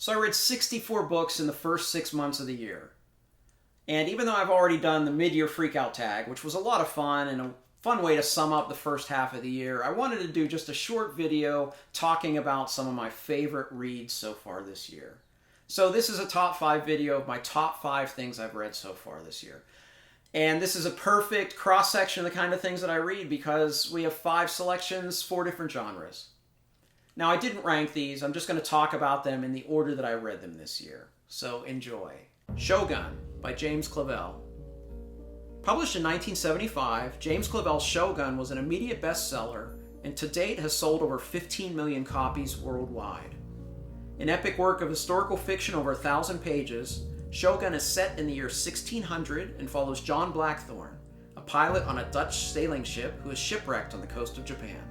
So I read 64 books in the first 6 months of the year. And even though I've already done the mid-year freakout tag, which was a lot of fun and a fun way to sum up the first half of the year, I wanted to do just a short video talking about some of my favorite reads so far this year. So this is a top 5 video of my top 5 things I've read so far this year. And this is a perfect cross-section of the kind of things that I read because we have 5 selections, 4 different genres. Now, I didn't rank these. I'm just going to talk about them in the order that I read them this year. So enjoy. Shogun by James Clavell. Published in 1975, James Clavell's Shogun was an immediate bestseller and to date has sold over 15 million copies worldwide. An epic work of historical fiction over 1,000 pages, Shogun is set in the year 1600 and follows John Blackthorne, a pilot on a Dutch sailing ship who is shipwrecked on the coast of Japan.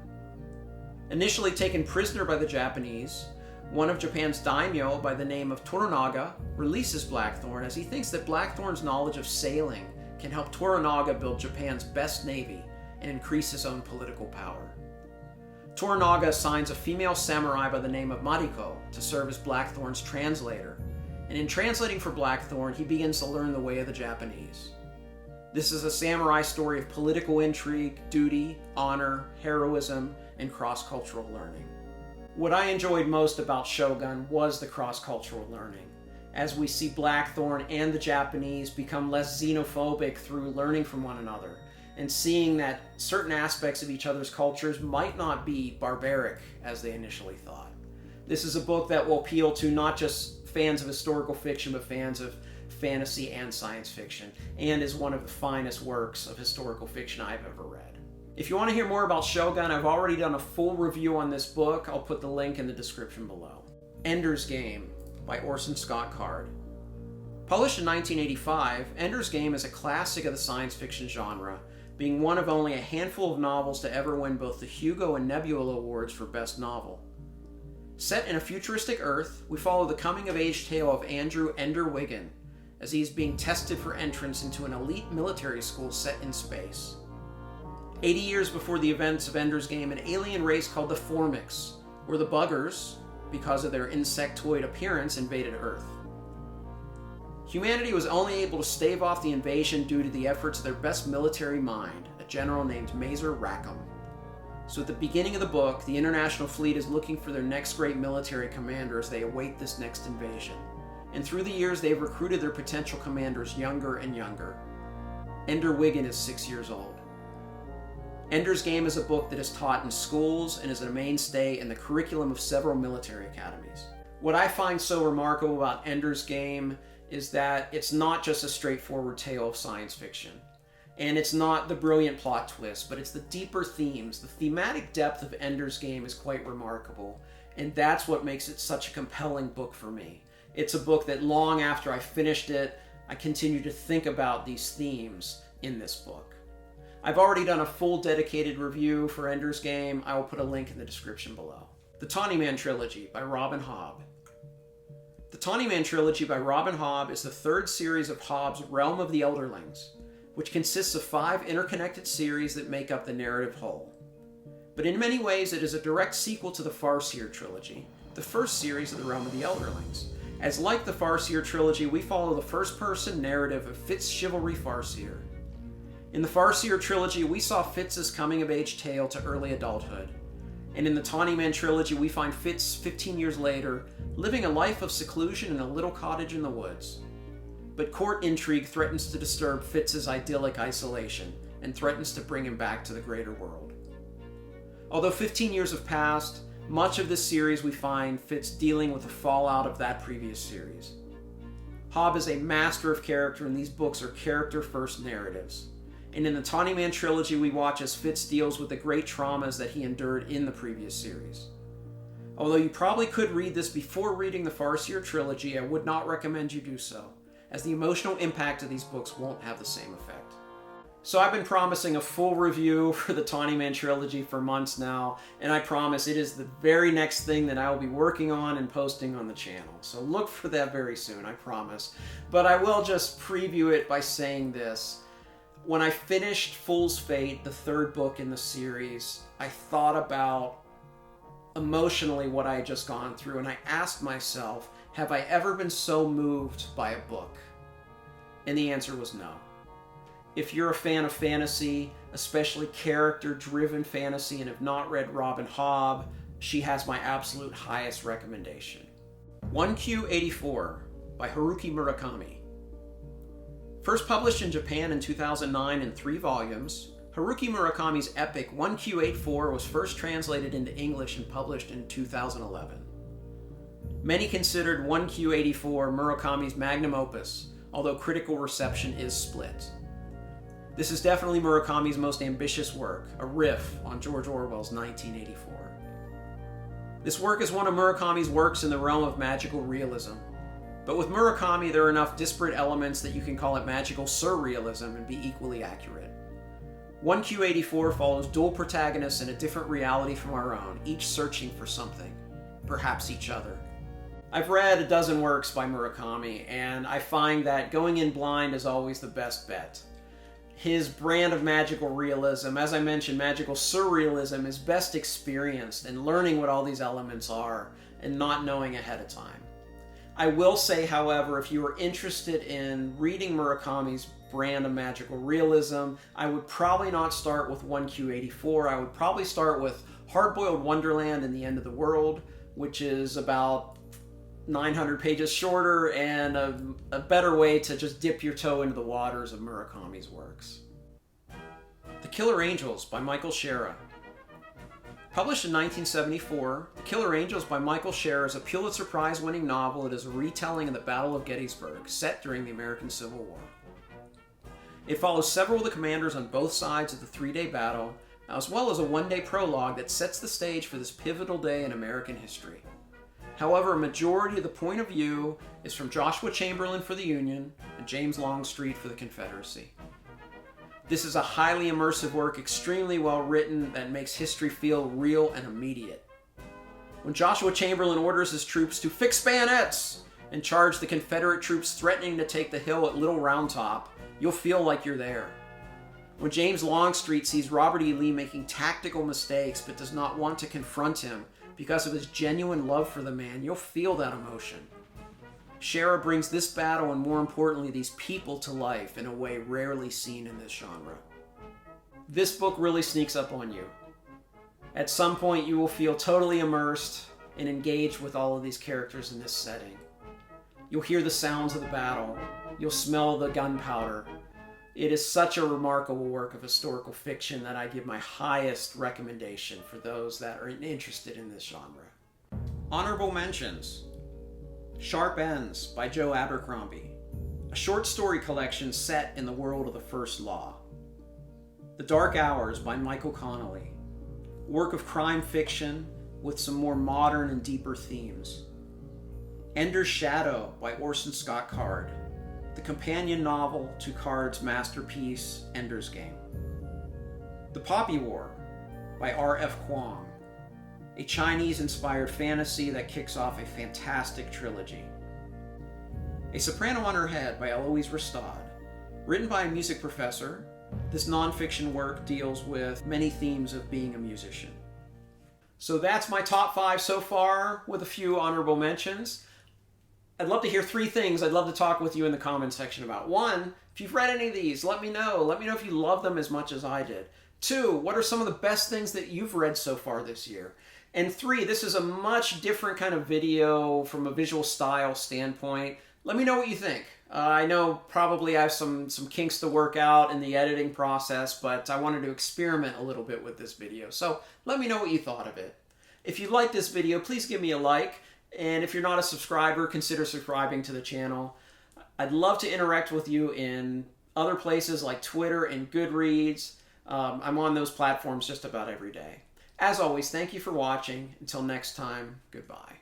Initially taken prisoner by the Japanese, one of Japan's daimyo by the name of Toranaga releases Blackthorne as he thinks that Blackthorne's knowledge of sailing can help Toranaga build Japan's best navy and increase his own political power. Toranaga assigns a female samurai by the name of Mariko to serve as Blackthorne's translator, and in translating for Blackthorne, he begins to learn the way of the Japanese. This is a samurai story of political intrigue, duty, honor, heroism, and cross-cultural learning. What I enjoyed most about Shogun was the cross-cultural learning, as we see Blackthorne and the Japanese become less xenophobic through learning from one another, and seeing that certain aspects of each other's cultures might not be barbaric as they initially thought. This is a book that will appeal to not just fans of historical fiction, but fans of fantasy and science fiction, and is one of the finest works of historical fiction I've ever read. If you want to hear more about Shogun, I've already done a full review on this book. I'll put the link in the description below. Ender's Game by Orson Scott Card. Published in 1985, Ender's Game is a classic of the science fiction genre, being one of only a handful of novels to ever win both the Hugo and Nebula Awards for Best Novel. Set in a futuristic Earth, we follow the coming-of-age tale of Andrew Ender Wiggin, as he is being tested for entrance into an elite military school set in space. 80 years before the events of Ender's Game, an alien race called the Formics, or the Buggers, because of their insectoid appearance, invaded Earth. Humanity was only able to stave off the invasion due to the efforts of their best military mind, a general named Mazer Rackham. So at the beginning of the book, the International Fleet is looking for their next great military commander as they await this next invasion. And through the years, they've recruited their potential commanders younger and younger. Ender Wiggin is 6 years old. Ender's Game is a book that is taught in schools and is a mainstay in the curriculum of several military academies. What I find so remarkable about Ender's Game is that it's not just a straightforward tale of science fiction. And it's not the brilliant plot twist, but it's the deeper themes. The thematic depth of Ender's Game is quite remarkable, and that's what makes it such a compelling book for me. It's a book that long after I finished it, I continue to think about these themes in this book. I've already done a full dedicated review for Ender's Game. I will put a link in the description below. The TAWNY Man Trilogy by Robin Hobb. The TAWNY Man Trilogy by Robin Hobb is the third series of Hobb's Realm of the Elderlings, which consists of 5 interconnected series that make up the narrative whole. But in many ways, it is a direct sequel to the Farseer Trilogy, the first series of the Realm of the Elderlings. As like the Farseer Trilogy, we follow the first-person narrative of Fitz's chivalry Farseer. In the Farseer Trilogy, we saw Fitz's coming-of-age tale to early adulthood. And in the TAWNY Man Trilogy, we find Fitz 15 years later, living a life of seclusion in a little cottage in the woods. But court intrigue threatens to disturb Fitz's idyllic isolation, and threatens to bring him back to the greater world. Although 15 years have passed, much of this series we find Fitz dealing with the fallout of that previous series. Hobb is a master of character, and these books are character-first narratives. And in the TAWNY Man Trilogy, we watch as Fitz deals with the great traumas that he endured in the previous series. Although you probably could read this before reading the Farseer Trilogy, I would not recommend you do so, as the emotional impact of these books won't have the same effect. So I've been promising a full review for the TAWNY Man Trilogy for months now, and I promise it is the very next thing that I will be working on and posting on the channel. So look for that very soon, I promise. But I will just preview it by saying this. When I finished Fool's Fate, the third book in the series, I thought about emotionally what I had just gone through, and I asked myself, have I ever been so moved by a book? And the answer was no. If you're a fan of fantasy, especially character-driven fantasy, and have not read Robin Hobb, she has my absolute highest recommendation. 1Q84 by Haruki Murakami. First published in Japan in 2009 in 3 volumes, Haruki Murakami's epic 1Q84 was first translated into English and published in 2011. Many considered 1Q84 Murakami's magnum opus, although critical reception is split. This is definitely Murakami's most ambitious work, a riff on George Orwell's 1984. This work is one of Murakami's works in the realm of magical realism. But with Murakami, there are enough disparate elements that you can call it magical surrealism and be equally accurate. 1Q84 follows dual protagonists in a different reality from our own, each searching for something, perhaps each other. I've read a dozen works by Murakami, and I find that going in blind is always the best bet. His brand of magical realism, as I mentioned, magical surrealism, is best experienced in learning what all these elements are and not knowing ahead of time. I will say, however, if you are interested in reading Murakami's brand of magical realism, I would probably not start with 1Q84. I would probably start with Hard-Boiled Wonderland and the End of the World, which is about 900 pages shorter and a better way to just dip your toe into the waters of Murakami's works. The Killer Angels by Michael Shaara. Published in 1974, The Killer Angels by Michael Shaara is a Pulitzer Prize-winning novel that is a retelling of the Battle of Gettysburg, set during the American Civil War. It follows several of the commanders on both sides of the 3-day battle, as well as a 1-day prologue that sets the stage for this pivotal day in American history. However, a majority of the point of view is from Joshua Chamberlain for the Union and James Longstreet for the Confederacy. This is a highly immersive work, extremely well written, that makes history feel real and immediate. When Joshua Chamberlain orders his troops to fix bayonets and charge the Confederate troops threatening to take the hill at Little Round Top, you'll feel like you're there. When James Longstreet sees Robert E. Lee making tactical mistakes but does not want to confront him because of his genuine love for the man, you'll feel that emotion. Shaara brings this battle and, more importantly, these people to life in a way rarely seen in this genre. This book really sneaks up on you. At some point, you will feel totally immersed and engaged with all of these characters in this setting. You'll hear the sounds of the battle. You'll smell the gunpowder. It is such a remarkable work of historical fiction that I give my highest recommendation for those that are interested in this genre. Honorable mentions. Sharp Ends by Joe Abercrombie, a short story collection set in the world of the First Law. The Dark Hours by Michael Connelly, a work of crime fiction with some more modern and deeper themes. Ender's Shadow by Orson Scott Card, the companion novel to Card's masterpiece, Ender's Game. The Poppy War by R.F. Kuang, a Chinese-inspired fantasy that kicks off a fantastic trilogy. A Soprano on Her Head by Eloise Ristad. Written by a music professor, this nonfiction work deals with many themes of being a musician. So that's my top 5 so far, with a few honorable mentions. I'd love to hear 3 things I'd love to talk with you in the comments section about. 1, if you've read any of these, let me know. Let me know if you love them as much as I did. 2, what are some of the best things that you've read so far this year? And 3, this is a much different kind of video from a visual style standpoint. Let me know what you think. I know probably I have some kinks to work out in the editing process, but I wanted to experiment a little bit with this video. So let me know what you thought of it. If you like this video, please give me a like. And if you're not a subscriber, consider subscribing to the channel. I'd love to interact with you in other places like Twitter and Goodreads. I'm on those platforms just about every day. As always, thank you for watching. Until next time, goodbye.